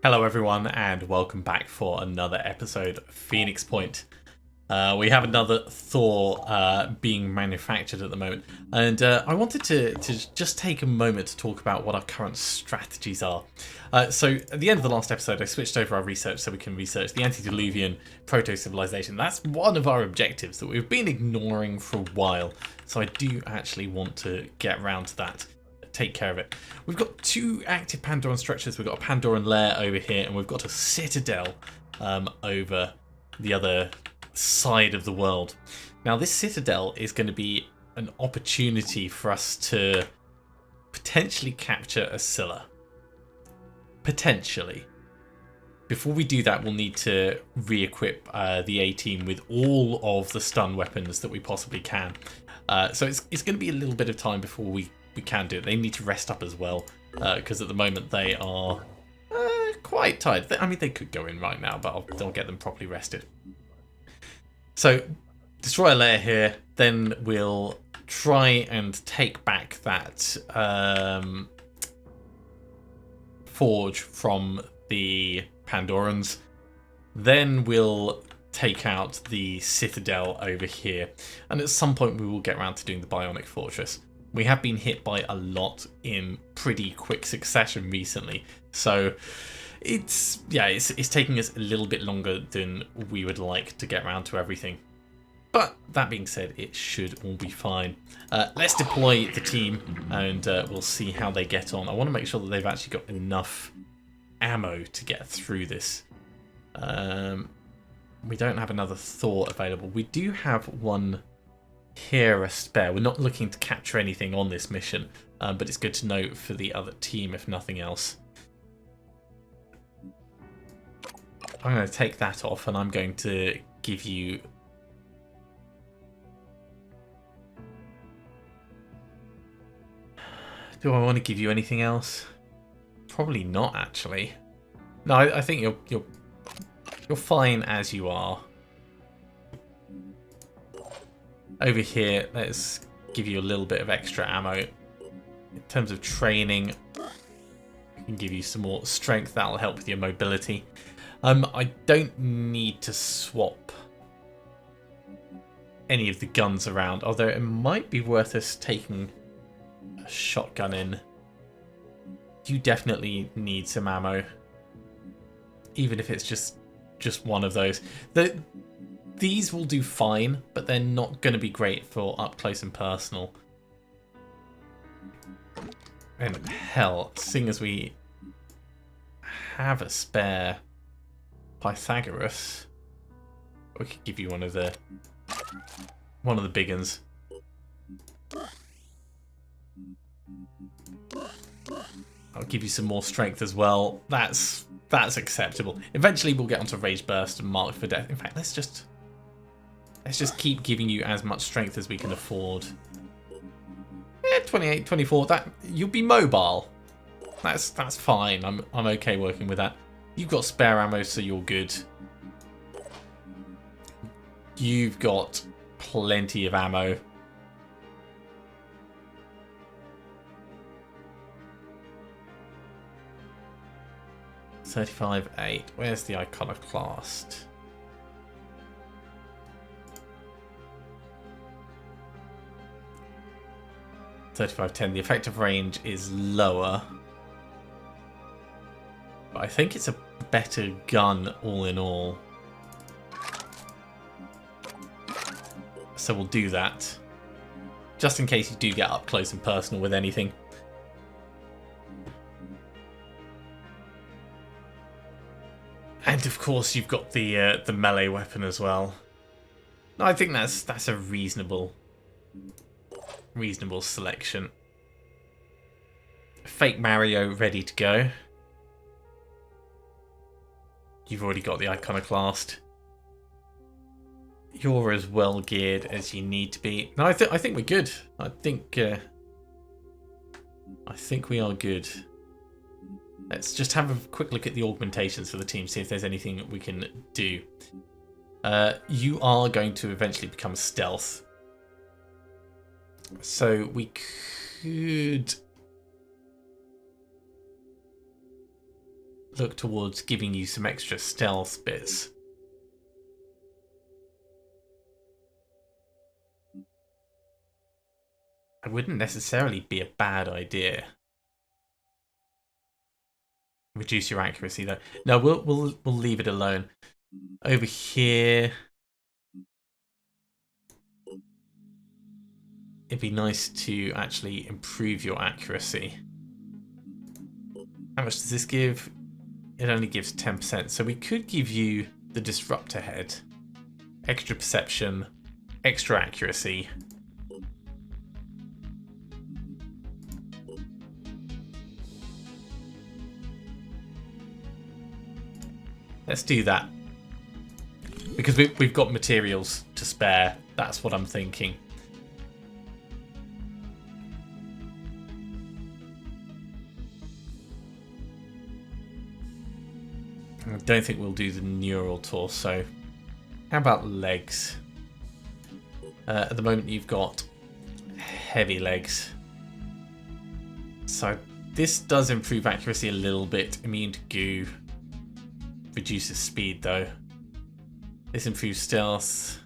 Hello everyone and welcome back for another episode of Phoenix Point. We have another Thor being manufactured at the moment, and I wanted to just take a moment to talk about what our current strategies are. So at the end of the last episode I switched over our research so we can research the antediluvian proto-civilization. That's one of our objectives that we've been ignoring for a while, so I do actually want to get around to that. Take care of it. We've got two active Pandoran structures. We've got a Pandoran lair over here, and we've got a citadel over the other side of the world. Now, this citadel is going to be an opportunity for us to potentially capture a Scylla. Potentially. Before we do that, we'll need to re-equip the A-team with all of the stun weapons that we possibly can. So it's going to be a little bit of time before we can do it. They need to rest up as well, because at the moment they are quite tired. I mean, they could go in right now, but I'll get them properly rested. So, destroy a layer here, then we'll try and take back that forge from the Pandorans. Then we'll take out the citadel over here, and at some point we will get around to doing the bionic fortress. We have been hit by a lot in pretty quick succession recently, so it's taking us a little bit longer than we would like to get around to everything. But that being said, it should all be fine. Let's deploy the team, and we'll see how they get on. I want to make sure that they've actually got enough ammo to get through this. We don't have another Thor available. We do have one here a spare. We're not looking to capture anything on this mission, but it's good to know for the other team if nothing else. I'm going to take that off, and I'm going to give you do I want to give you anything else? Probably not, actually. No, I think you're fine as you are. Over here, let's give you a little bit of extra ammo. In terms of training, I can give you some more strength. That'll help with your mobility. I don't need to swap any of the guns around, although it might be worth us taking a shotgun in. You definitely need some ammo, even if it's just one of those. These will do fine, but they're not going to be great for up close and personal. And hell, seeing as we have a spare Pythagoras, we could give you one of the big ones. I'll give you some more strength as well. That's acceptable. Eventually we'll get onto Rage Burst and Mark for Death. In fact, let's just keep giving you as much strength as we can afford. 28, 24, that you'll be mobile. That's fine. I'm okay working with that. You've got spare ammo, so you're good. You've got plenty of ammo. $35.8. Where's the iconoclast? $35.10. The effective range is lower, but I think it's a better gun all in all. So we'll do that, just in case you do get up close and personal with anything. And of course, you've got the melee weapon as well. I think that's a reasonable selection. Fake Mario ready to go. You've already got the iconoclast. You're as well geared as you need to be. No, I think we're good. I think we are good. Let's just have a quick look at the augmentations for the team, see if there's anything we can do. You are going to eventually become stealth. So we could look towards giving you some extra stealth bits. It wouldn't necessarily be a bad idea. Reduce your accuracy though. No, we'll leave it alone. Over here, it'd be nice to actually improve your accuracy. How much does this give? It only gives 10%, so we could give you the disruptor head, extra perception, extra accuracy. Let's do that. Because we've got materials to spare. That's what I'm thinking. I don't think we'll do the neural torso. How about legs? At the moment you've got heavy legs. So this does improve accuracy a little bit. Immune to goo. Reduces speed though. This improves stealth.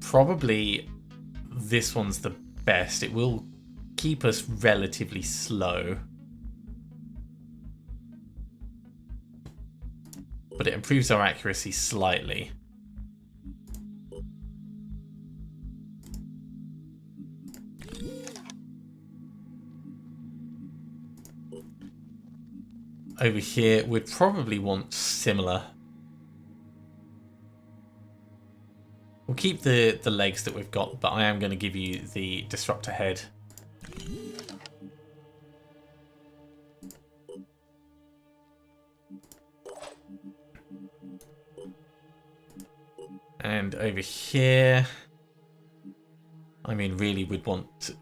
Probably this one's the best. It will keep us relatively slow. But it improves our accuracy slightly. Over here, we'd probably want similar. We'll keep the legs that we've got, but I am going to give you the disruptor head. And over here, I mean, really, we'd want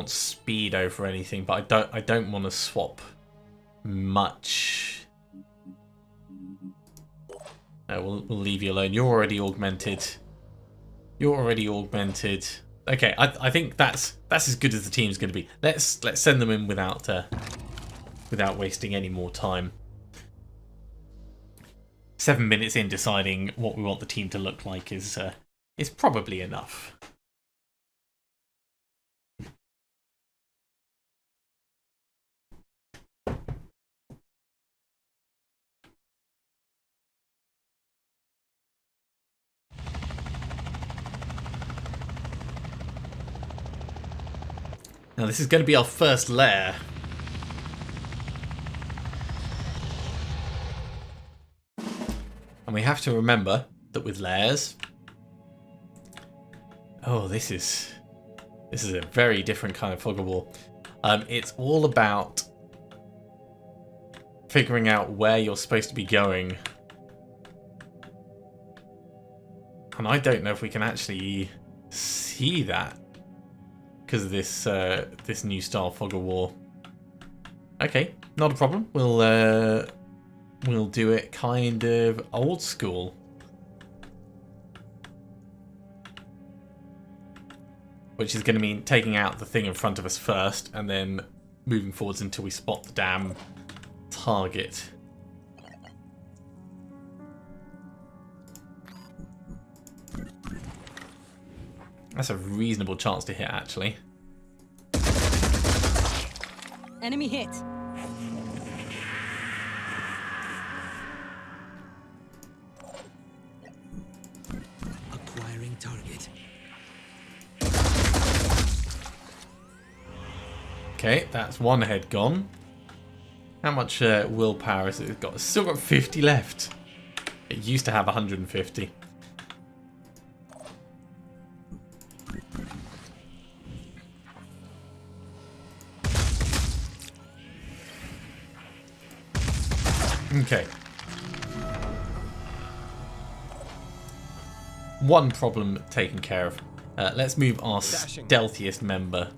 speed over anything, but I don't want to swap much. No, we'll leave you alone. You're already augmented. Okay, I think that's as good as the team's going to be. Let's send them in without wasting any more time. 7 minutes in, deciding what we want the team to look like is probably enough. Now this is going to be our first lair. And we have to remember that with lairs... Oh, this is a very different kind of fog of war. It's all about figuring out where you're supposed to be going. And I don't know if we can actually see that because of this new style fog of war. Okay, not a problem. We'll do it kind of old school. Which is going to mean taking out the thing in front of us first and then moving forwards until we spot the damn target. That's a reasonable chance to hit, actually. Enemy hit. Acquiring target. Okay, that's one head gone. How much willpower has it got? It's still got 50 left. It used to have 150. Okay. One problem taken care of. Let's move our stealthiest member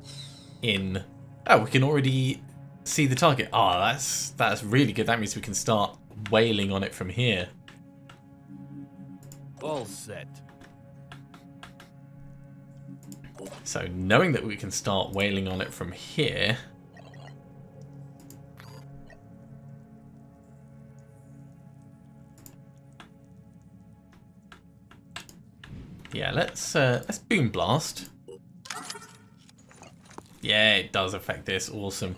in. Oh, we can already see the target. Oh, that's really good. That means we can start wailing on it from here. All set. So knowing that we can start wailing on it from here. Yeah, let's boom blast. Yeah, it does affect this. Awesome.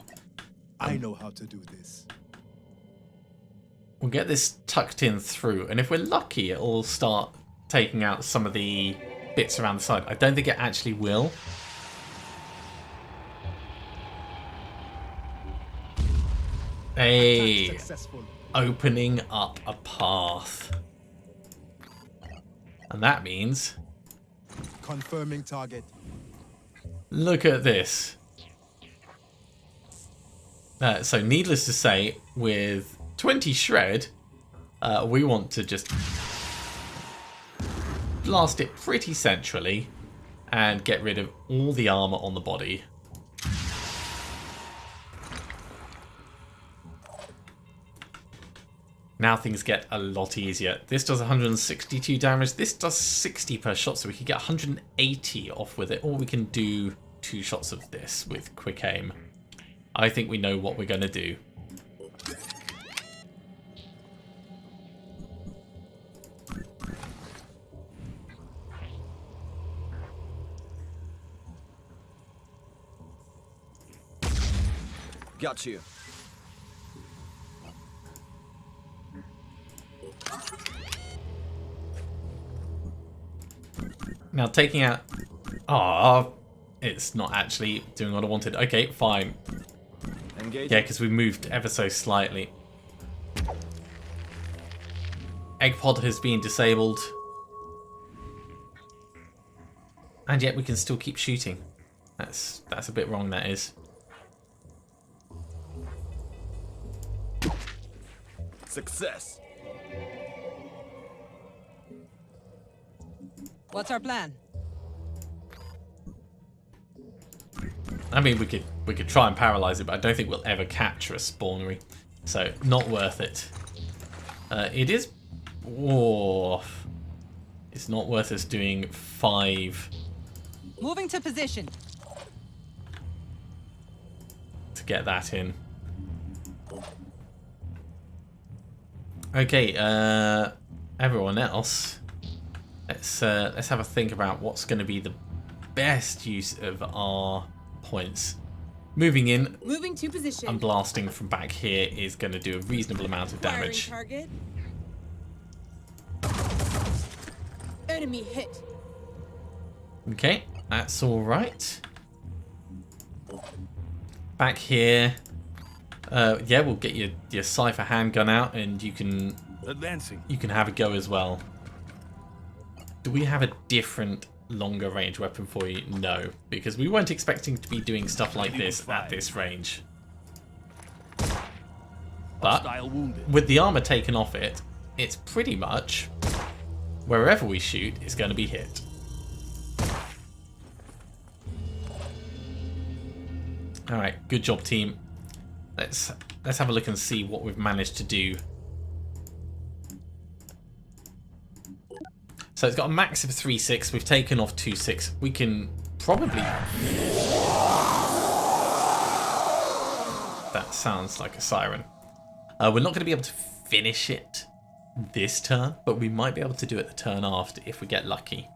I know how to do this. We'll get this tucked in through, and if we're lucky, it'll start taking out some of the bits around the side. I don't think it actually will. Hey, Successful. opening up a path. And that means, Confirming target. look at this. So needless to say, with 20 shred, we want to just blast it pretty centrally and get rid of all the armor on the body. Now things get a lot easier. This does 162 damage. This does 60 per shot, so we can get 180 off with it. Or we can do 2 shots of this with quick aim. I think we know what we're going to do. Got you. Now taking out... Oh, it's not actually doing what I wanted. Okay, fine. Engage. Yeah, because we moved ever so slightly. Egg pod has been disabled. And yet we can still keep shooting. That's a bit wrong, that is. Success. What's our plan? I mean, we could try and paralyze it, but I don't think we'll ever capture a spawnery. So, not worth it. It is... Oh, it's not worth us doing 5 Moving to position. to get that in. Okay, everyone else, let's have a think about what's going to be the best use of our points. Moving in Moving to position. and blasting from back here is going to do a reasonable amount of Firing damage. target. Enemy hit. Okay, that's all right. Back here, yeah, we'll get your Cypher handgun out, and you can have a go as well. Do we have a different longer range weapon for you? No, because we weren't expecting to be doing stuff like this at this range. But with the armor taken off it, it's pretty much wherever we shoot is going to be hit. All right, good job, team. Let's have a look and see what we've managed to do. So it's got a max of 3.6. We've taken off 2.6. We can probably... That sounds like a siren. We're not going to be able to finish it this turn, but we might be able to do it the turn after if we get lucky.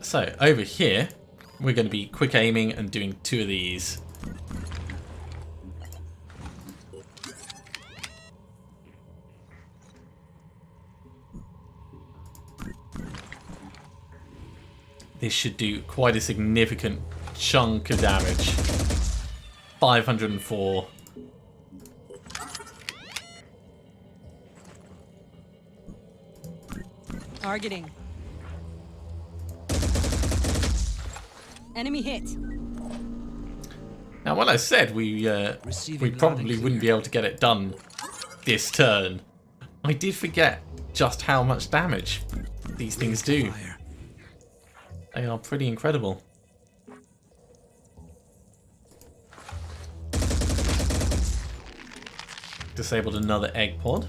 So over here, we're going to be quick aiming and doing 2 of these. This should do quite a significant chunk of damage. 504. Targeting. Enemy hit. Now, when I said we probably wouldn't be able to get it done this turn, I did forget just how much damage these things do. They are pretty incredible. disabled another egg pod.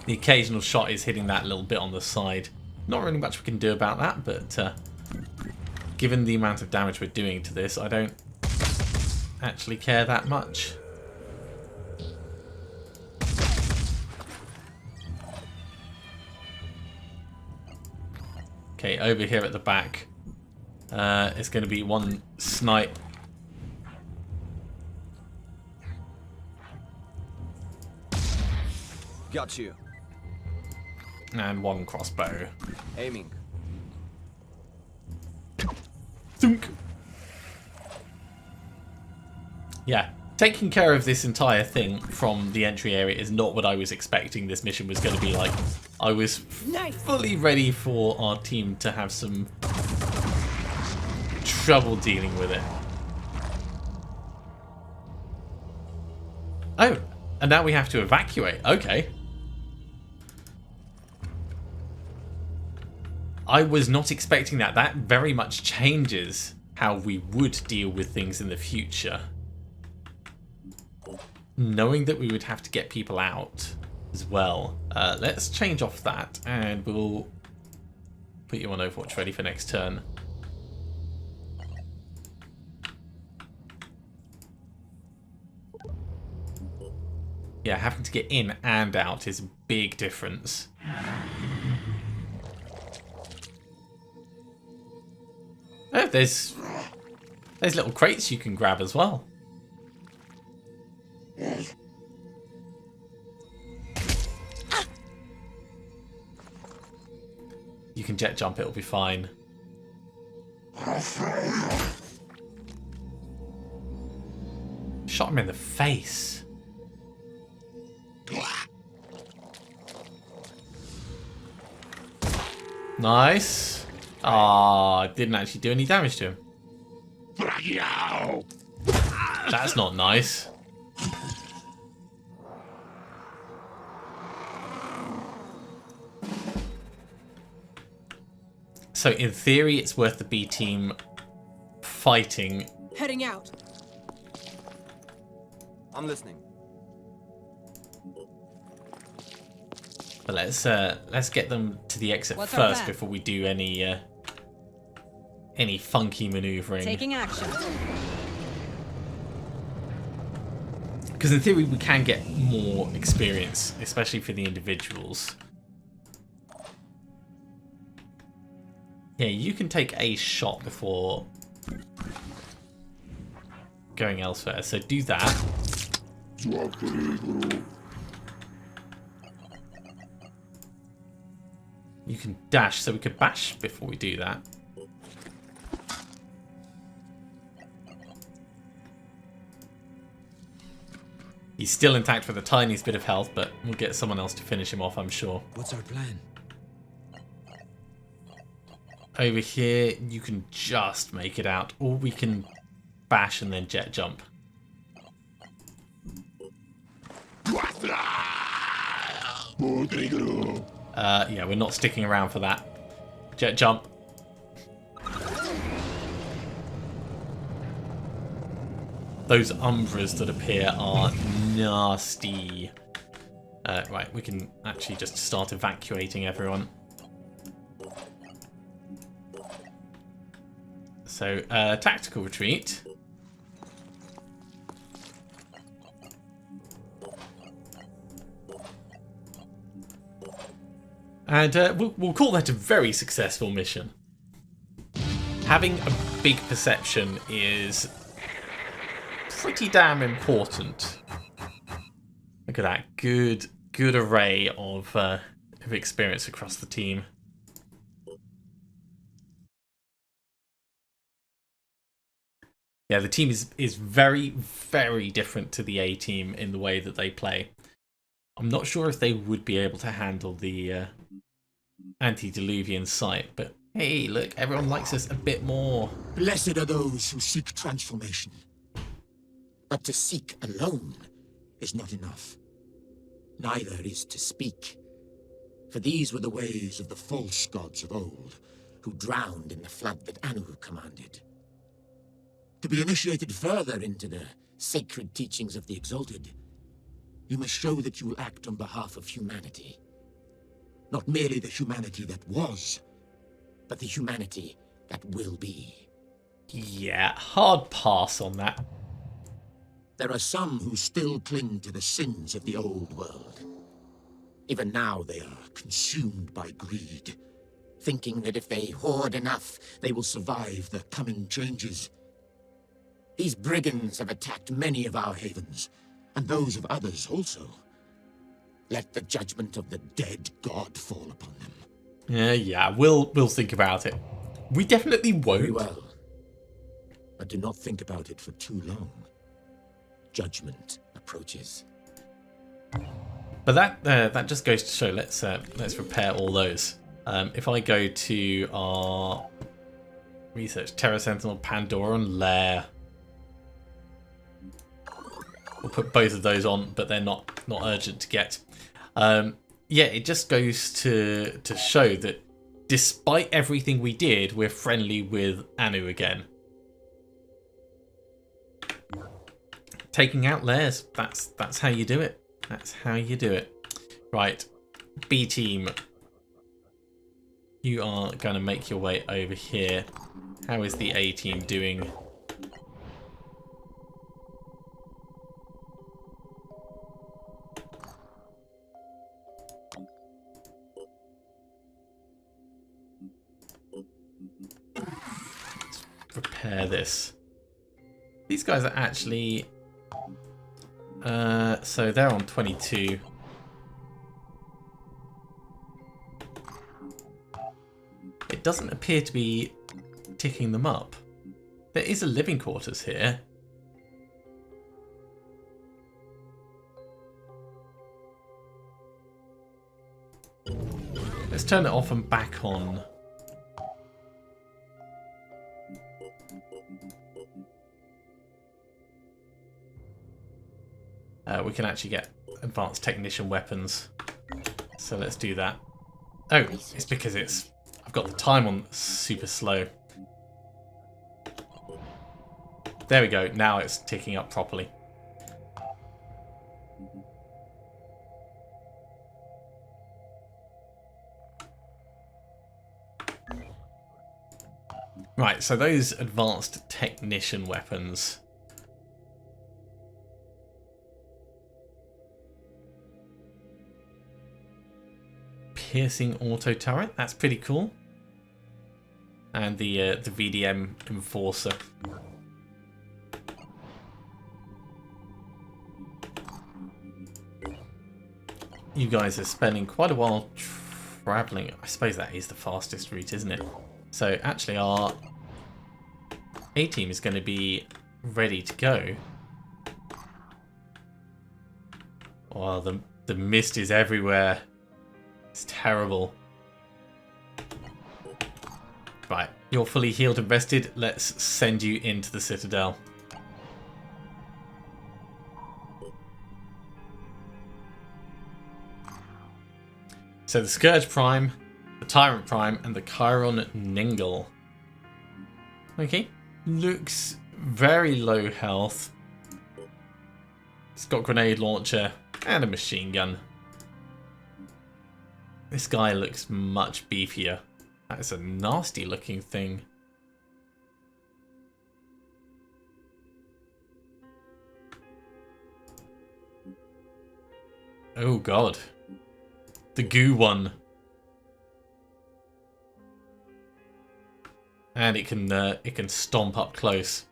The occasional shot is hitting that little bit on the side. Not really much we can do about that, but given the amount of damage we're doing to this, I don't actually care that much. Okay, over here at the back, it's going to be one snipe. Got you. And one crossbow. Aiming. Thunk. Yeah, taking care of this entire thing from the entry area is not what I was expecting this mission was going to be like. I was fully ready for our team to have some trouble dealing with it. Oh, and now we have to evacuate. Okay. I was not expecting that. That very much changes how we would deal with things in the future. Knowing that we would have to get people out as well. Let's change off that and we'll put you on Overwatch ready for next turn. Yeah, having to get in and out is a big difference. Oh, there's little crates you can grab as well. You can jet jump, it'll be fine. Shot him in the face. Nice. Ah, didn't actually do any damage to him. That's not nice. So in theory, it's worth the B team fighting. Heading out. I'm listening. But let's get them to the exit What's our first plan? before we do any funky maneuvering. Taking action. Because in theory, we can get more experience, especially for the individuals. Yeah, you can take a shot before going elsewhere, so do that. You can dash, so we could bash before we do that. He's still intact with the tiniest bit of health, but we'll get someone else to finish him off, I'm sure. What's our plan? Over here, you can just make it out, or we can bash and then jet jump. Yeah, we're not sticking around for that. Jet jump. Those umbras that appear are nasty. Right, we can actually just start evacuating everyone. So, tactical retreat. And we'll call that a very successful mission. Having a big perception is pretty damn important. Look at that good array of experience across the team. Yeah, the team is very, very different to the A team in the way that they play. I'm not sure if they would be able to handle the antediluvian sight, but hey, look, everyone likes us a bit more. Blessed are those who seek transformation. But to seek alone is not enough. Neither is to speak. For these were the ways of the false gods of old, who drowned in the flood that Anu commanded. To be initiated further into the sacred teachings of the Exalted, you must show that you will act on behalf of humanity. Not merely the humanity that was, but the humanity that will be. Yeah, hard pass on that. There are some who still cling to the sins of the old world. Even now they are consumed by greed, thinking that if they hoard enough, they will survive the coming changes. These brigands have attacked many of our havens, and those of others also. Let the judgment of the dead god fall upon them. Yeah, we'll think about it. We definitely won't. Very well. But do not think about it for too long. Judgment approaches. But that just goes to show. Let's repair all those. If I go to our research, Terra Sentinel Pandoran Lair, we'll put both of those on, but they're not urgent to get. Yeah, it just goes to show that despite everything we did, we're friendly with Anu again. Taking out lairs, that's how you do it. That's how you do it. Right, B team, you are going to make your way over here. How is the A team doing? Let's repair this. These guys are actually... so they're on 22. It doesn't appear to be ticking them up. There is a living quarters here. Let's turn it off and back on. We can actually get advanced technician weapons. So let's do that. Oh, it's because I've got the time on super slow. There we go. Now it's ticking up properly. Right, so those advanced technician weapons. Piercing auto turret, that's pretty cool. And the VDM enforcer. You guys are spending quite a while traveling. I suppose that is the fastest route, isn't it? So actually our A team is going to be ready to go. Oh, the mist is everywhere. It's terrible. Right, you're fully healed and rested. Let's send you into the Citadel. So the Scourge Prime, the Tyrant Prime, and the Chiron Ningle. Okay, looks very low health. It's got grenade launcher and a machine gun. This guy looks much beefier. That is a nasty looking thing. Oh god. The goo one. And it can stomp up close.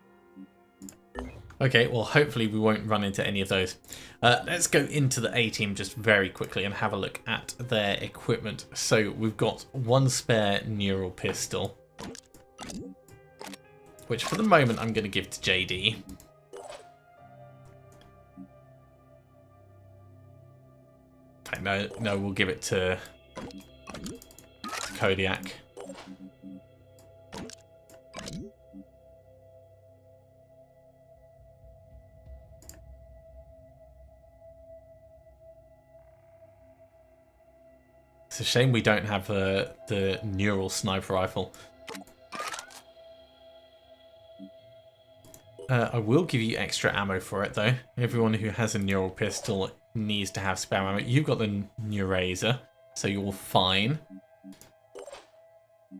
Okay, well hopefully we won't run into any of those. Let's go into the A team just very quickly and have a look at their equipment. So we've got one spare neural pistol, which for the moment I'm going to give to JD. Okay, no, we'll give it to Kodiak. It's a shame we don't have the neural sniper rifle. I will give you extra ammo for it, though. Everyone who has a neural pistol needs to have spare ammo. You've got the Neuraser, so you're fine.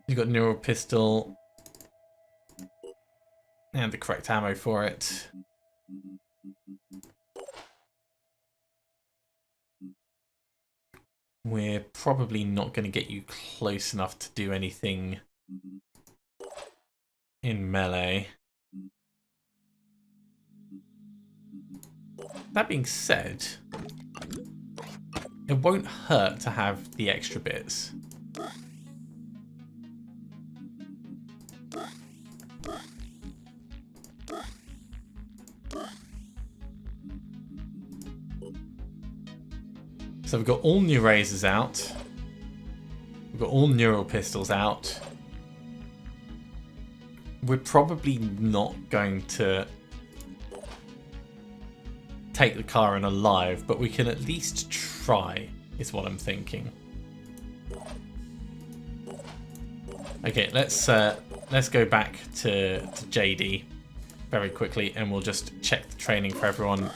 You've got neural pistol and the correct ammo for it. We're probably not going to get you close enough to do anything in melee. That being said, it won't hurt to have the extra bits. So we've got all new razors out. We've got all neural pistols out. We're probably not going to take the car in alive, but we can at least try, is what I'm thinking. Okay, let's go back to JD very quickly, and we'll just check the training for everyone.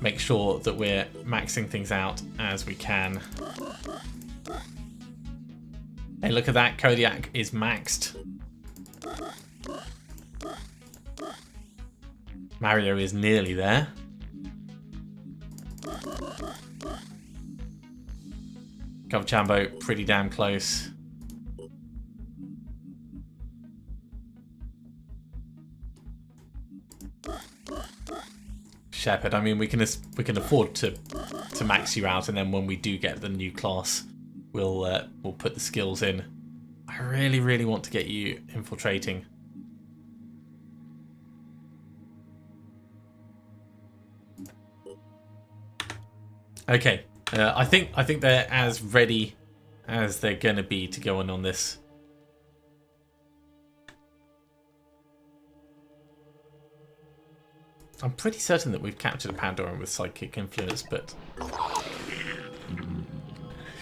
Make sure that we're maxing things out as we can. Hey, look at that. Kodiak is maxed. Mario is nearly there. Govchambo, pretty damn close. Shepard, I mean, we can afford to max you out, and then when we do get the new class, we'll put the skills in. I really want to get you infiltrating. Okay, I think they're as ready as they're gonna be to go on this. I'm pretty certain that we've captured a Pandoran with psychic influence, but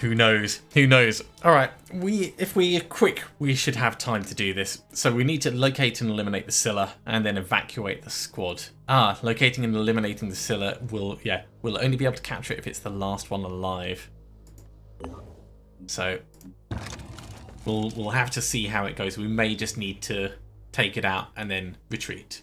who knows? Who knows? All right, if we're quick, we should have time to do this. So we need to locate and eliminate the Scylla, and then evacuate the squad. Locating and eliminating the Scylla we'll only be able to capture it if it's the last one alive. So we'll have to see how it goes. We may just need to take it out and then retreat.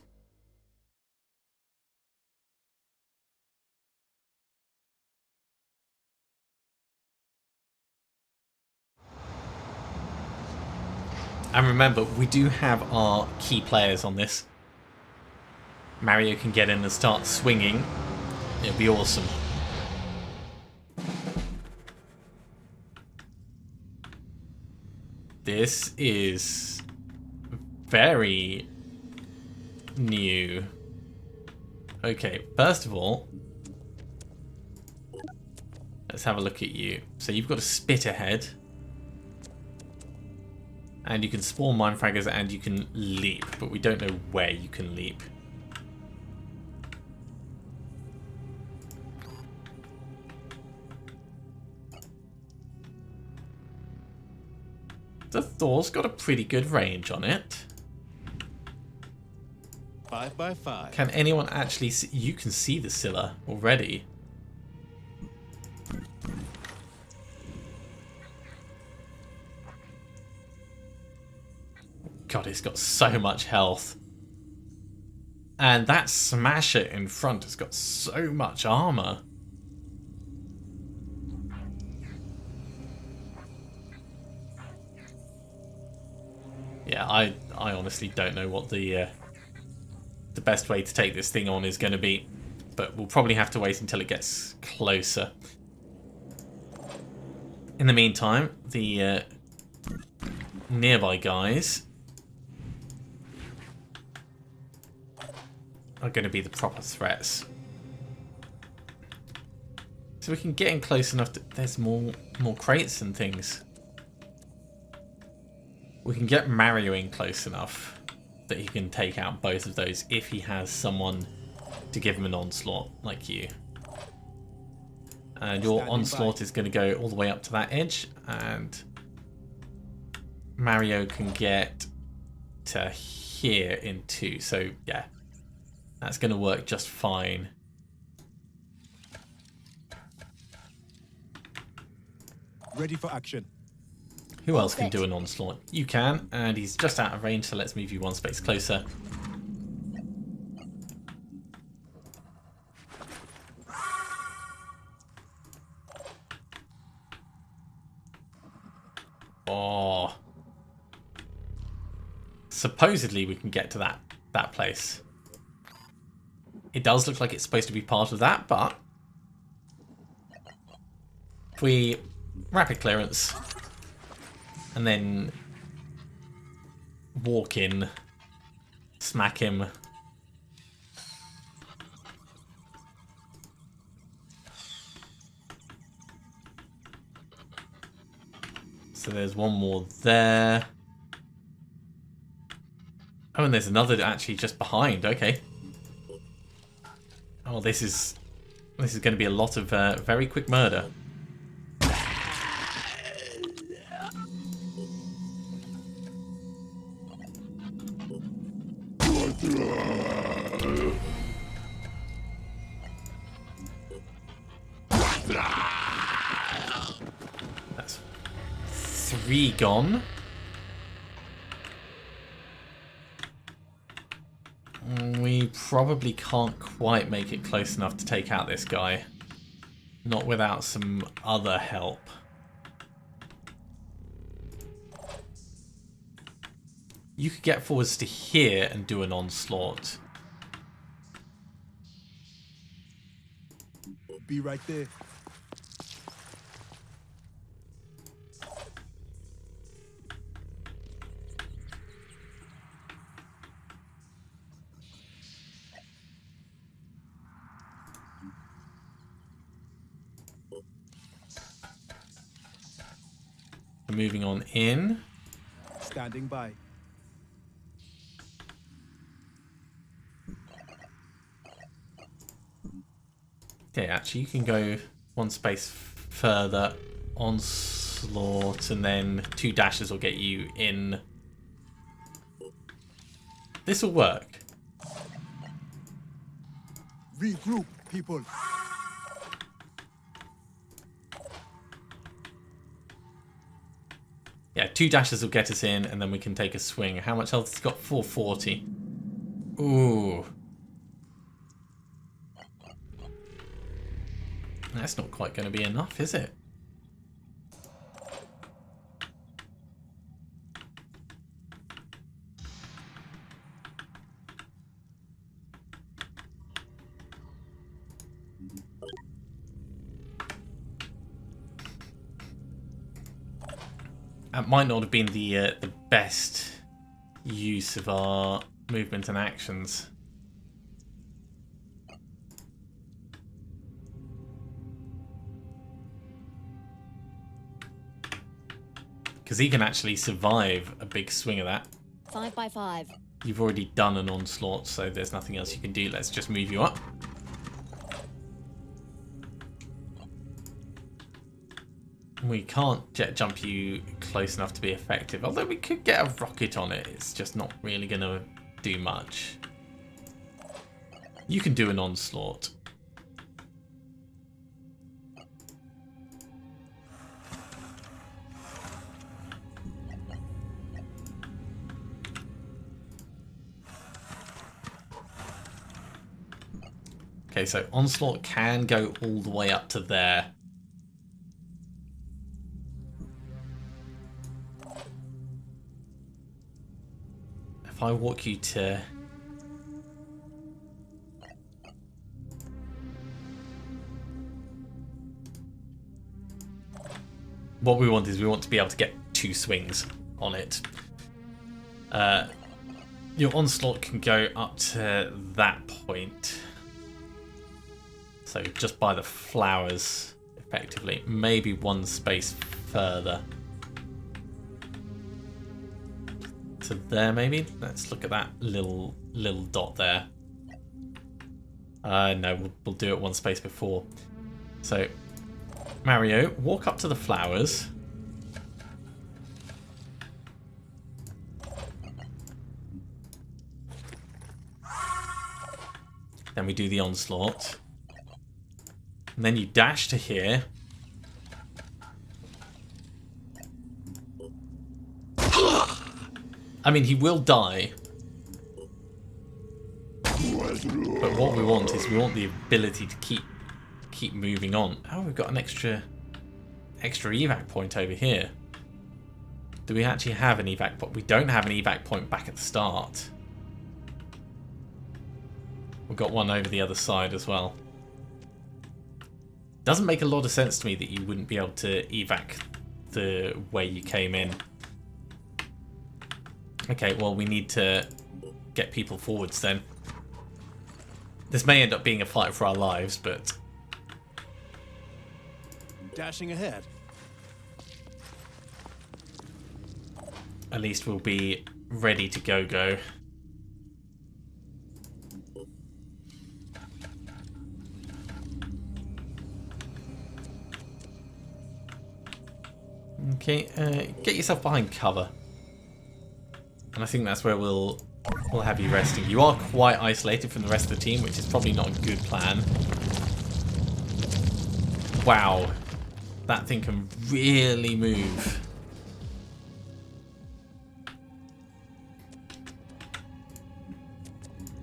And remember, we do have our key players on this. Mario can get in and start swinging. It'll be awesome. This is very new. Okay, first of all, let's have a look at you. So you've got a spit ahead. And you can spawn mindfraggers and you can leap, but we don't know where you can leap. The Thor's got a pretty good range on it. 5x5. Can anyone actually see? You can see the Scylla already. God, it's got so much health. And that Smasher in front has got so much armor. Yeah, I honestly don't know what the best way to take this thing on is going to be. But we'll probably have to wait until it gets closer. In the meantime, the nearby guys are going to be the proper threats. So we can get in close enough to... There's more crates and things. We can get Mario in close enough that he can take out both of those if he has someone to give him an onslaught like you. And your Standing onslaught by. is going to go all the way up to that edge, and Mario can get to here in 2. So yeah, that's going to work just fine. Ready for action. Who else can do an onslaught? You can, and he's just out of range, so let's move you one space closer. Oh. Supposedly we can get to that place. It does look like it's supposed to be part of that, but if we rapid clearance and then walk in, smack him. So there's one more there. Oh, and there's another actually just behind. Okay. Oh, this is going to be a lot of very quick murder. That's 3 gone. We probably can't quite make it close enough to take out this guy. Not without some other help. You could get forwards to here and do an onslaught. Be right there. Moving on in. Standing by. Okay, actually you can go one space further, onslaught, and then 2 dashes will get you in. This will work. Regroup, people. Yeah, 2 dashes will get us in, and then we can take a swing. How much health has he got? 440. Ooh. That's not quite going to be enough, is it? That might not have been the best use of our movement and actions. Because he can actually survive a big swing of that. 5 by 5. You've already done an onslaught, so there's nothing else you can do. Let's just move you up. We can't jet jump you close enough to be effective, although we could get a rocket on it. It's just not really going to do much. You can do an onslaught. Okay, so onslaught can go all the way up to there. If I walk you to... What we want is we want to be able to get 2 swings on it. Your onslaught can go up to that point. So just by the flowers, effectively. Maybe 1 space further. To there, maybe? Let's look at that little dot there. No, we'll do it 1 space before. So Mario, walk up to the flowers. Then we do the onslaught. And then you dash to here. I mean, he will die. But what we want is we want the ability to keep moving on. Oh, we've got an extra evac point over here. Do we actually have an evac point? We don't have an evac point back at the start. We've got one over the other side as well. Doesn't make a lot of sense to me that you wouldn't be able to evac the way you came in. Okay, well, we need to get people forwards then. This may end up being a fight for our lives, but... Dashing ahead. at least we'll be ready to go. Okay, get yourself behind cover. And I think that's where we'll have you resting. You are quite isolated from the rest of the team, which is probably not a good plan. Wow. That thing can really move.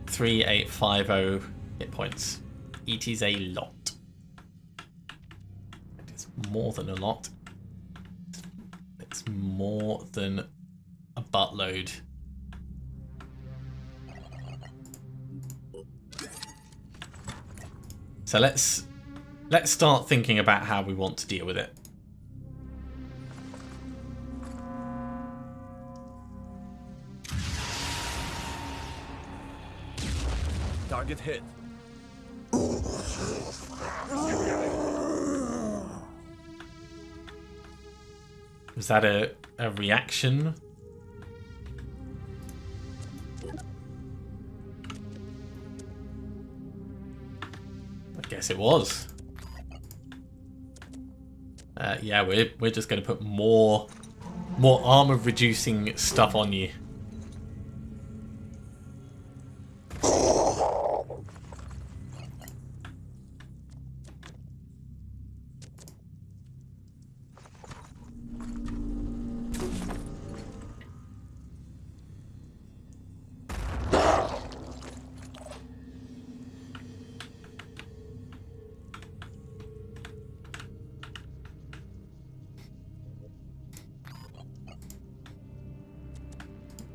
Three, 8, 5, 0 hit points. It is a lot. It is more than a lot. It's more than a buttload. So let's start thinking about how we want to deal with it. Target hit. Was that a reaction? I guess it was. Yeah, we're just going to put more armor reducing stuff on you.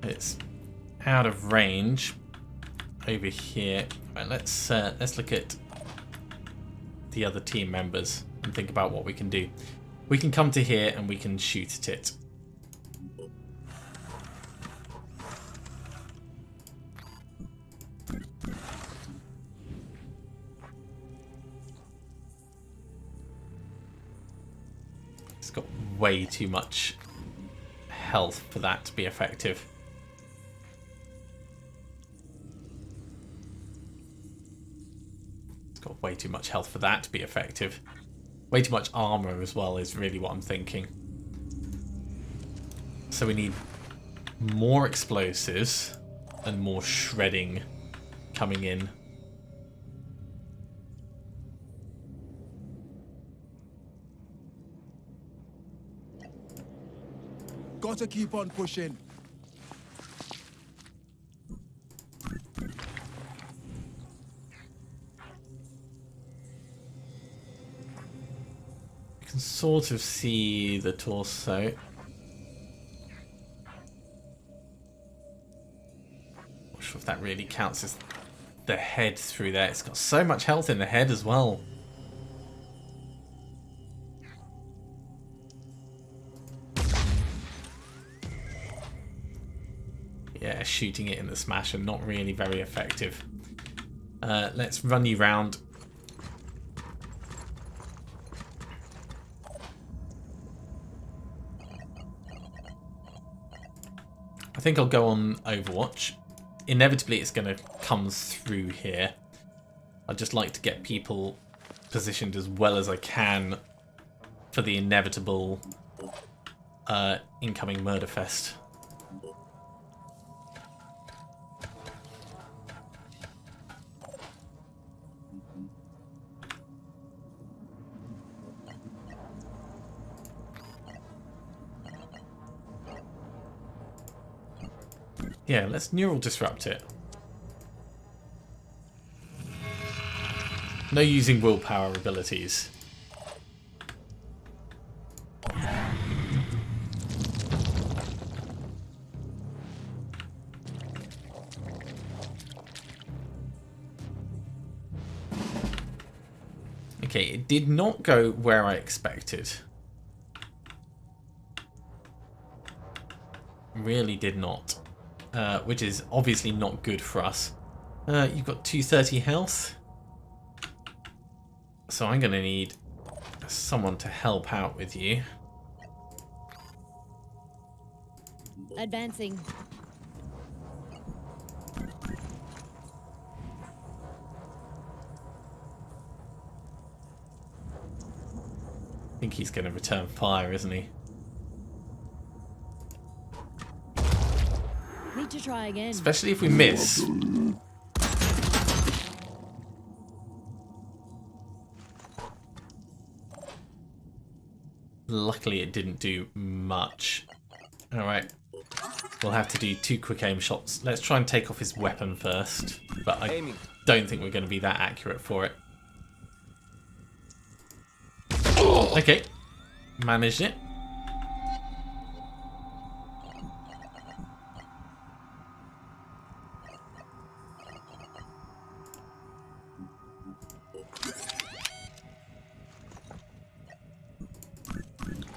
It's out of range over here. Right, let's look at the other team members and think about what we can do. We can come to here and we can shoot at it. It's got way too much health for that to be effective. Got way too much health for that to be effective. Way too much armor as well is really what I'm thinking. So we need more explosives and more shredding coming in. Gotta keep on pushing. You can sort of see the torso. Not sure if that really counts as the head through there. It's got so much health in the head as well. Yeah, shooting it in the smasher, not really very effective. Let's run you round. I think I'll go on Overwatch. Inevitably it's going to come through here. I'd just like to get people positioned as well as I can for the inevitable incoming murder fest. Yeah, let's neural disrupt it. No using willpower abilities. Okay, it did not go where I expected. Really did not. Which is obviously not good for us. You've got 230 health. So I'm going to need someone to help out with you. Advancing. I think he's going to return fire, isn't he? Need to try again. Especially if we miss. Luckily it didn't do much. Alright. We'll have to do 2 quick aim shots. Let's try and take off his weapon first. But I don't think we're going to be that accurate for it. Okay. Managed it.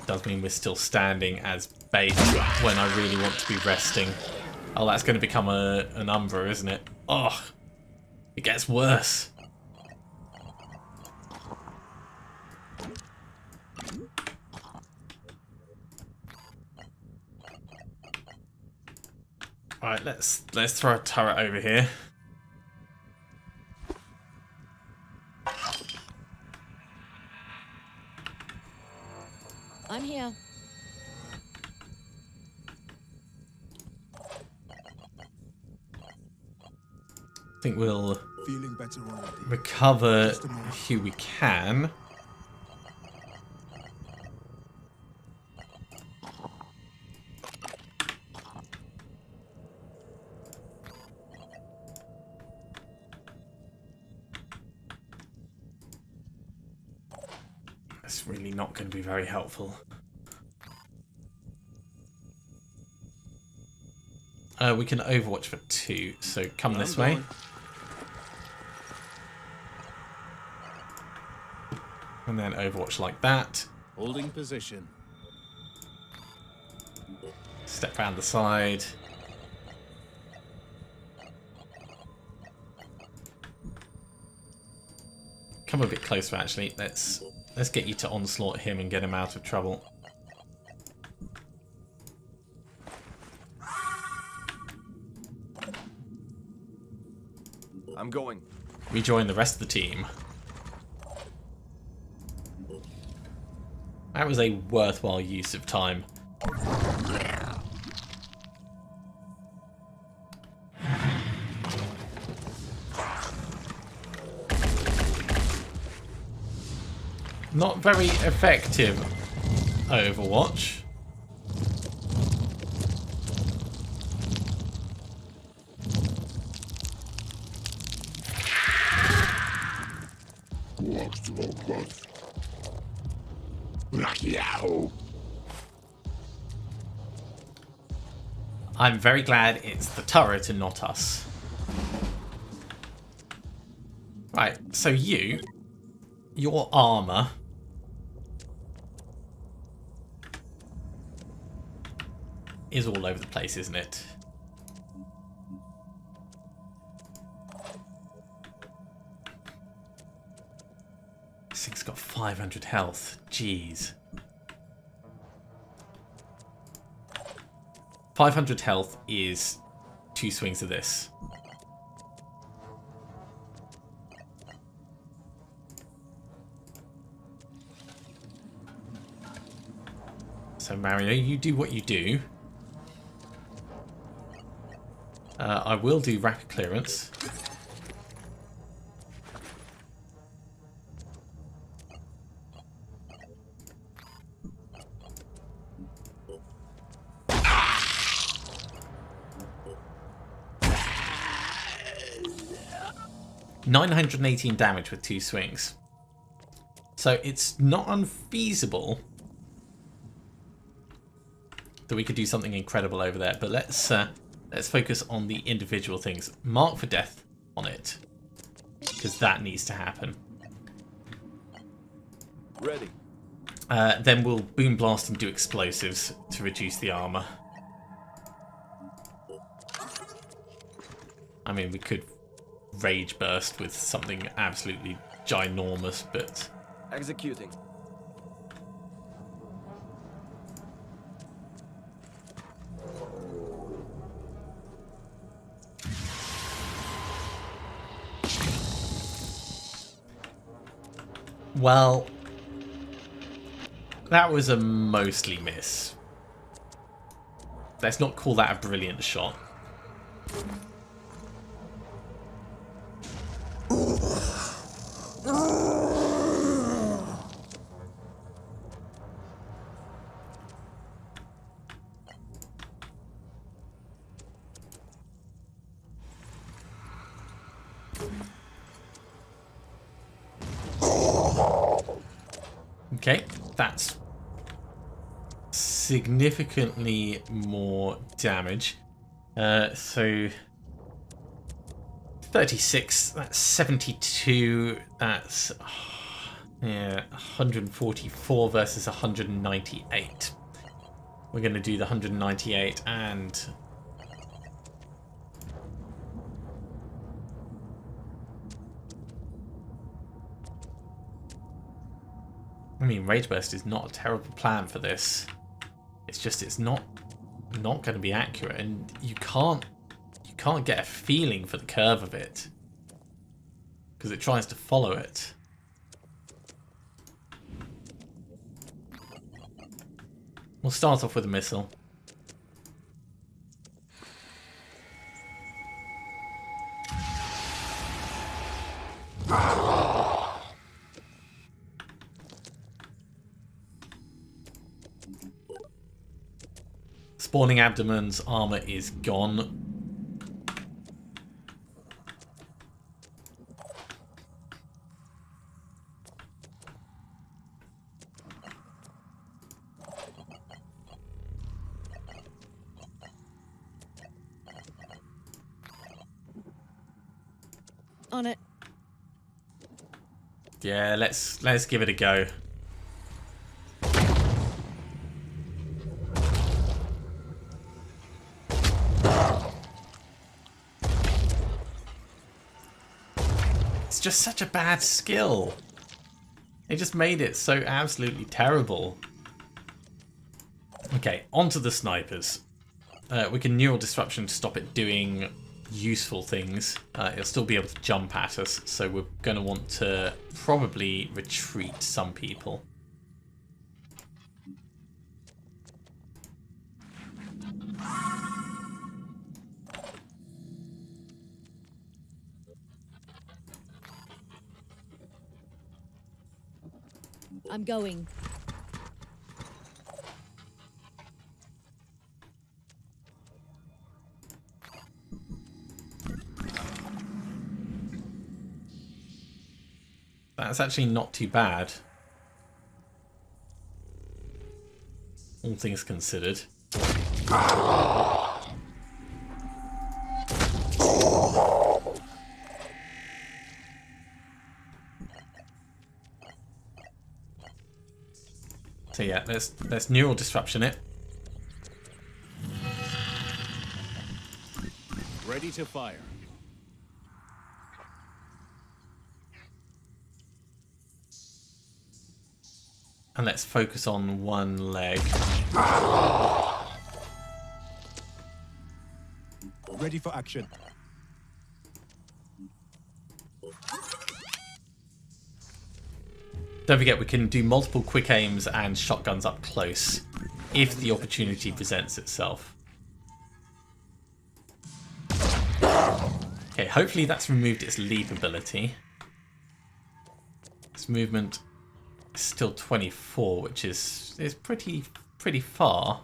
Does mean we're still standing as bait when I really want to be resting. Oh, that's going to become an Umbra, isn't it? Oh, it gets worse. Alright, let's throw a turret over here. I'm here. I think we'll Feeling better already. recover who we can. That's really not going to be very helpful. We can Overwatch for 2, so come this way. And then Overwatch like that. Holding position. Step round the side. Come a bit closer actually. Let's get you to onslaught him and get him out of trouble. I'm going. Rejoin the rest of the team. That was a worthwhile use of time. Not very effective, Overwatch. I'm very glad it's the turret and not us. Right, so your armor is all over the place, isn't it? This thing's got 500 health. Jeez. 500 health is 2 swings of this. Mario. You do what you do. I will do rapid clearance. $918 damage with 2 swings. So it's not unfeasible that we could do something incredible over there. But let's focus on the individual things. Mark for death on it, because that needs to happen. Ready. Then we'll boom blast and do explosives to reduce the armor. I mean, we could rage burst with something absolutely ginormous, but Executing. well, that was a mostly miss. Let's not call that a brilliant shot. Okay, that's significantly more damage. So 36, that's 72, that's yeah, 144 versus 198. We're going to do the 198 and I mean, Rage Burst is not a terrible plan for this. It's just it's not going to be accurate, and you can't get a feeling for the curve of it because it tries to follow it. We'll start off with a missile. Spawning Abdomen's armor is gone. On it. Yeah, let's give it a go. It's just such a bad skill. It just made it so absolutely terrible. Okay, onto the snipers. We can neural disruption to stop it doing useful things. It'll still be able to jump at us, so we're going to want to probably retreat some people. I'm going. That's actually not too bad, all things considered. So yeah, let's neural disruption it. Ready to fire. And let's focus on one leg. Ready for action. Don't forget, we can do multiple quick aims and shotguns up close. if the opportunity presents itself. Okay, hopefully that's removed its leap ability. Its movement is still 24, which is pretty far.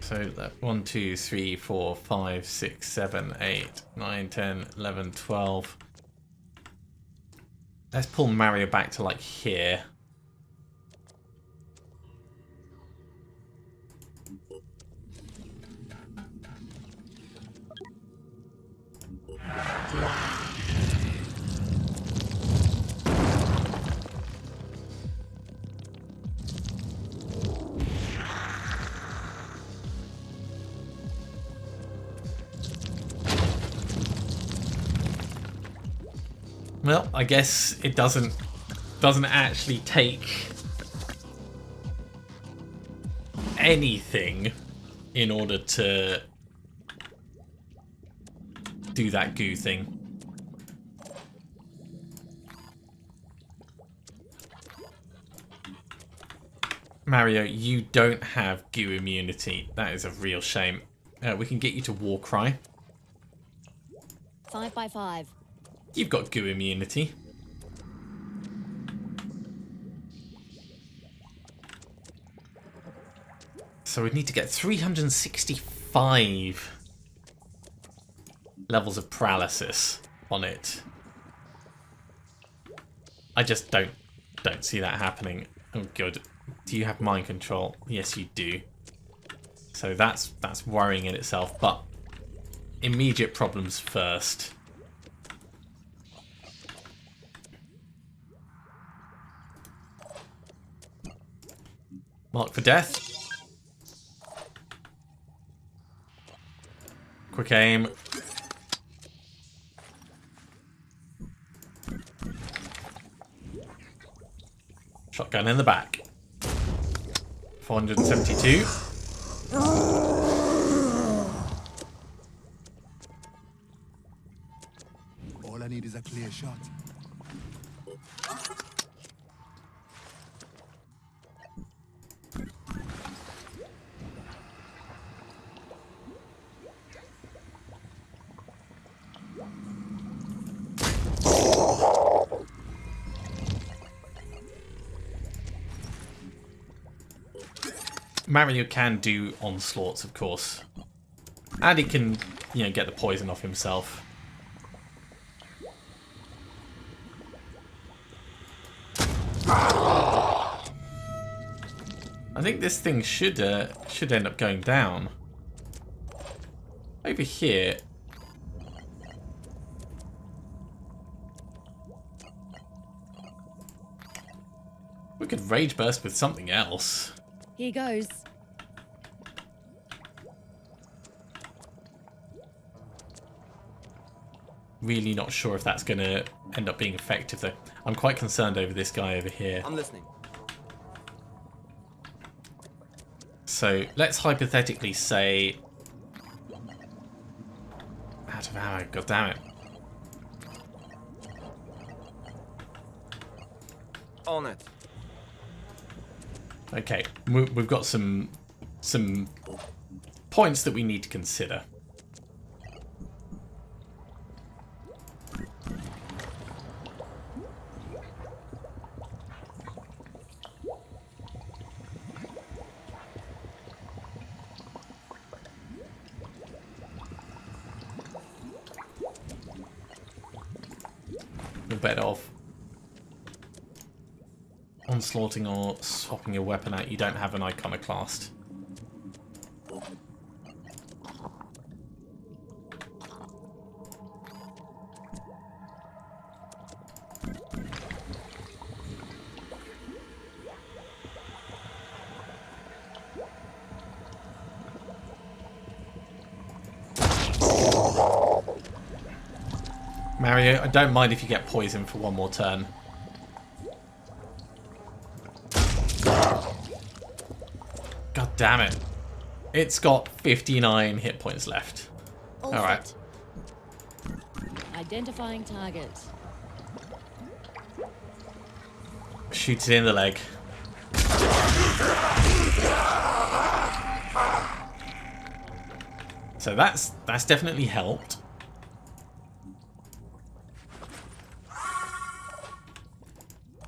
So that 1, 2, 3, 4, 5, 6, 7, 8, 9, 10, 11, 12. Let's pull Mario back to like here. Well, I guess it doesn't actually take anything in order to do that goo thing. Mario, you don't have goo immunity. That is a real shame. We can get you to War Cry. 5 by 5. You've got goo immunity. So we need to get 365 levels of paralysis on it. I just don't see that happening. Oh good. Do you have mind control? Yes, you do. So that's worrying in itself, but immediate problems first. Mark for death. Quick aim. Shotgun in the back. 472. All I need is a clear shot. Mario can do onslaughts, of course. And he can, you know, get the poison off himself. I think this thing should end up going down. Over here. We could rage burst with something else. Here goes. Really not sure if that's going to end up being effective, though. I'm quite concerned over this guy over here. I'm listening. So let's hypothetically say... Out of ammo, god damn it. On it. Okay, we've got some points that we need to consider. You're better off onslaughting or swapping your weapon out. You don't have an iconoclast. Mario, I don't mind if you get poisoned for one more turn. God damn it. It's got 59 hit points left. All Alright. set. Identifying target. Shoot it in the leg. So that's definitely helped.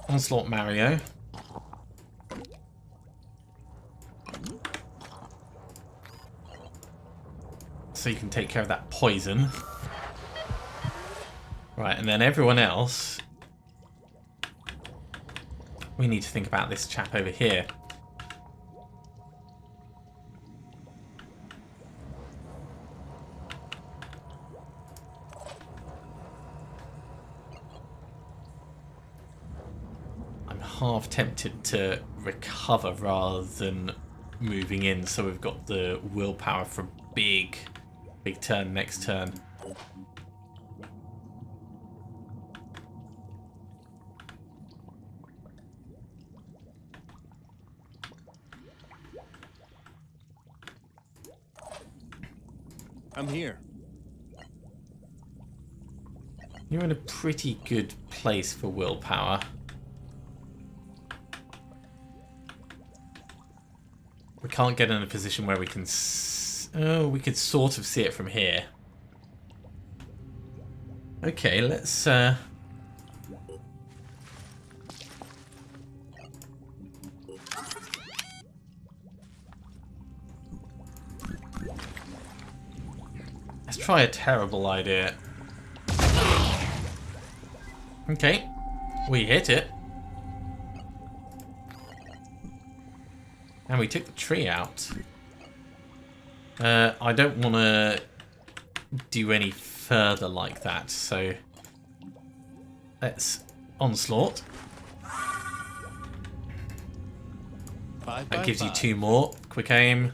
Onslaught Mario. So you can take care of that poison. Right, and then everyone else, we need to think about this chap over here. I'm half tempted to recover rather than moving in, so we've got the willpower for a big turn next turn. I'm here. You're in a pretty good place for willpower. We can't get in a position where we can... Oh, we could sort of see it from here. Okay, let's... Let's try a terrible idea. Okay, we hit it. And we took the tree out. I don't want to do any further like that, so let's onslaught. That gives you 2 more. Quick aim.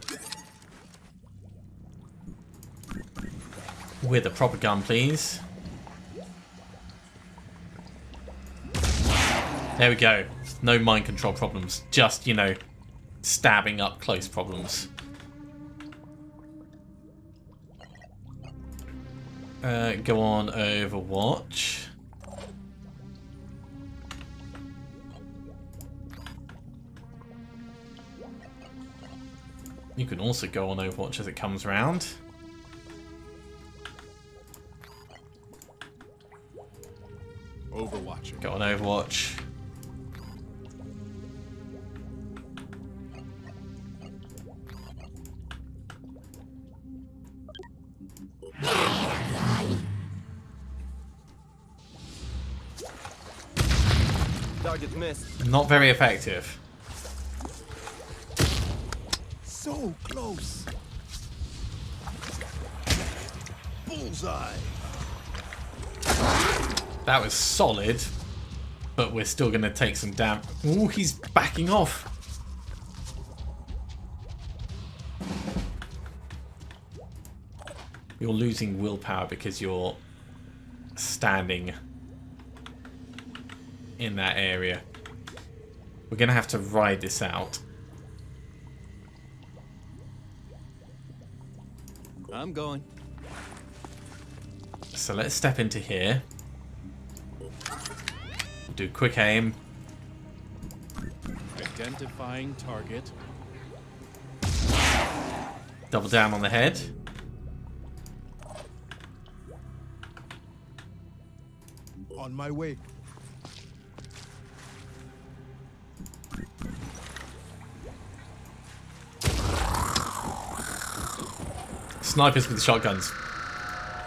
With a proper gun, please. There we go. No mind control problems. Just, you know, stabbing up close problems. Go on Overwatch. You can also go on Overwatch as it comes round. Overwatching. Go on Overwatch. Target missed. Not very effective. So close. Bullseye. That was solid, but we're still going to take some damage. Ooh, he's backing off. You're losing willpower because you're standing in that area. We're going to have to ride this out. I'm going. So let's step into here. Do quick aim. Identifying target. Double down on the head. On my way. Snipers with shotguns.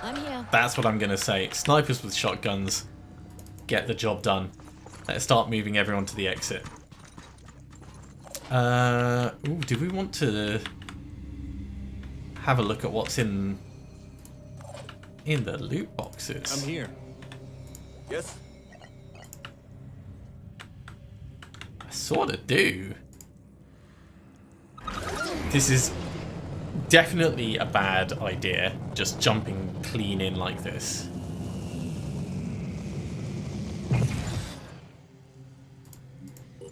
I'm here. That's what I'm going to say. Snipers with shotguns get the job done. Let's start moving everyone to the exit. Ooh, do we want to have a look at what's in the loot boxes? I'm here. Yes. I sort of do. This is definitely a bad idea, just jumping clean in like this.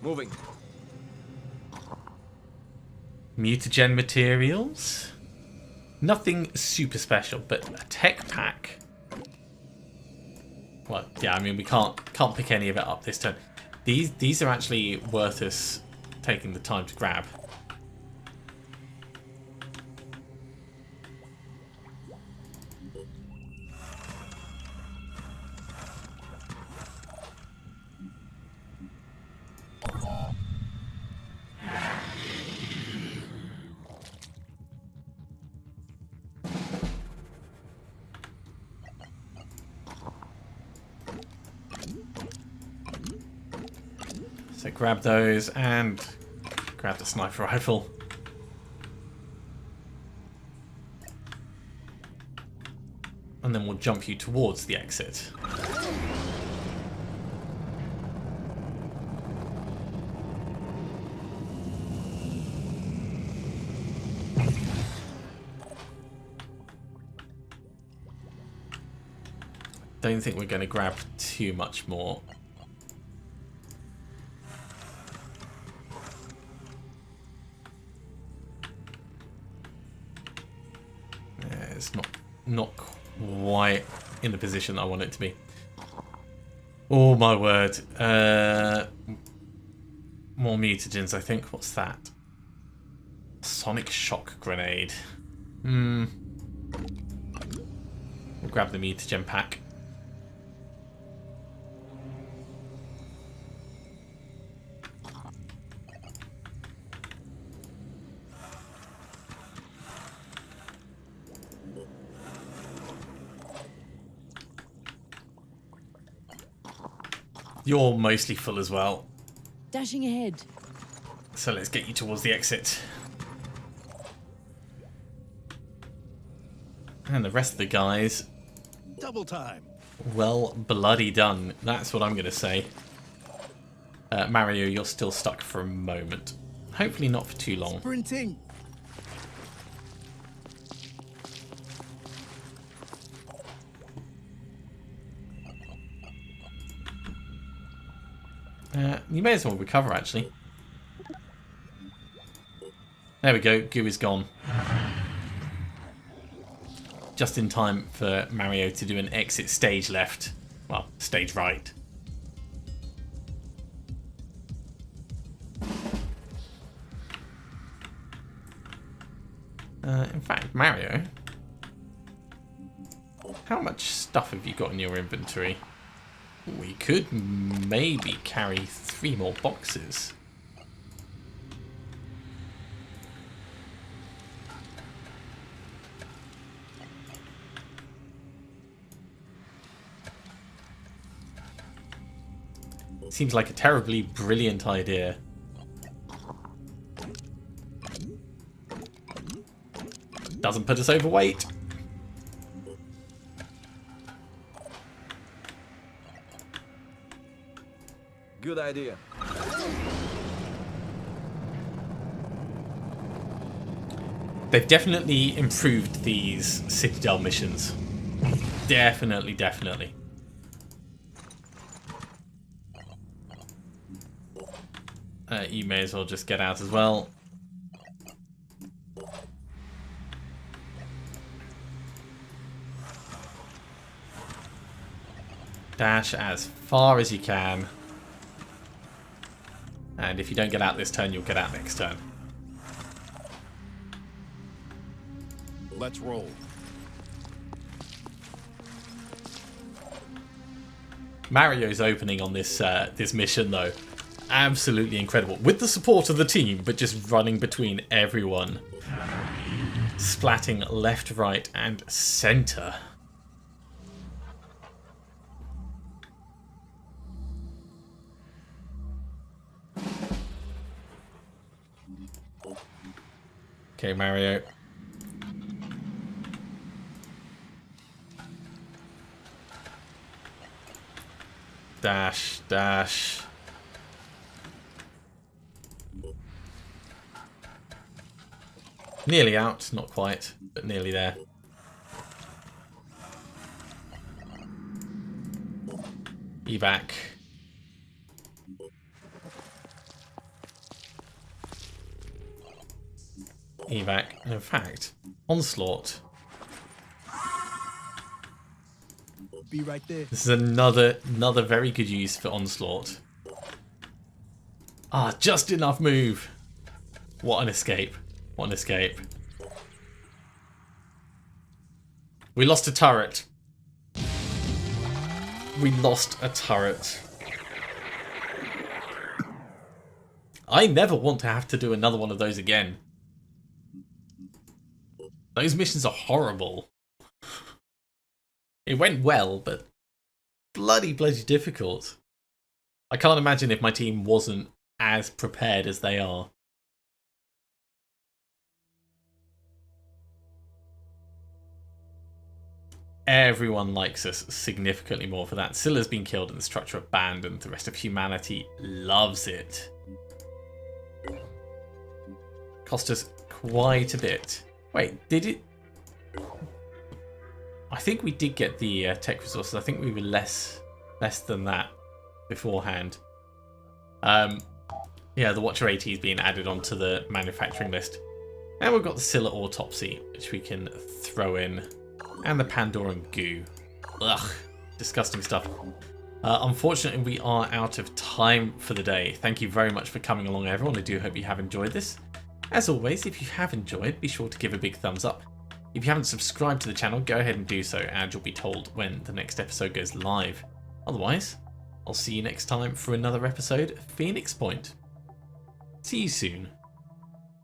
Moving. Mutagen materials. Nothing super special, but a tech pack. Well, yeah, I mean we can't pick any of it up this turn. These are actually worth us taking the time to grab. So grab those and grab the sniper rifle. And then we'll jump you towards the exit. Don't think we're going to grab too much more. It's not quite in the position I want it to be. Oh my word. More mutagens, I think. What's that? Sonic shock grenade. We'll grab the mutagen pack. You're mostly full as well. Dashing ahead. So let's get you towards the exit. And the rest of the guys, Double time. well, bloody done. That's what I'm going to say. Mario, you're still stuck for a moment. Hopefully not for too long. Sprinting. You may as well recover, actually. There we go. Goo is gone. Just in time for Mario to do an exit stage left. Well, stage right. In fact, Mario, how much stuff have you got in your inventory? We could maybe carry 3 more boxes. Seems like a terribly brilliant idea. Doesn't put us overweight. Good idea. They've definitely improved these Citadel missions. Definitely. You may as well just get out as well. Dash as far as you can. And if you don't get out this turn, you'll get out next turn. Let's roll. Mario's opening on this this mission, though, absolutely incredible. With the support of the team, but just running between everyone. Splatting left, right, and center. Okay, Mario. Dash, dash. Nearly out, not quite, but nearly there. Evac. Evac. In fact, onslaught. Be right there. This is another very good use for onslaught. Ah, just enough move. What an escape. What an escape. We lost a turret. We lost a turret. I never want to have to do another one of those again. Those missions are horrible. It went well, but bloody difficult. I can't imagine if my team wasn't as prepared as they are. Everyone likes us significantly more for that. Scylla's been killed and the structure abandoned. The rest of humanity loves it. Cost us quite a bit. Wait, did it? I think we did get the tech resources. I think we were less than that beforehand. Yeah, the Watcher AT is being added onto the manufacturing list. And we've got the Scylla Autopsy, which we can throw in. And the Pandoran goo. Ugh, disgusting stuff. Unfortunately, we are out of time for the day. Thank you very much for coming along, everyone. I do hope you have enjoyed this. As always, if you have enjoyed, be sure to give a big thumbs up. If you haven't subscribed to the channel, go ahead and do so, and you'll be told when the next episode goes live. Otherwise, I'll see you next time for another episode of Phoenix Point. See you soon.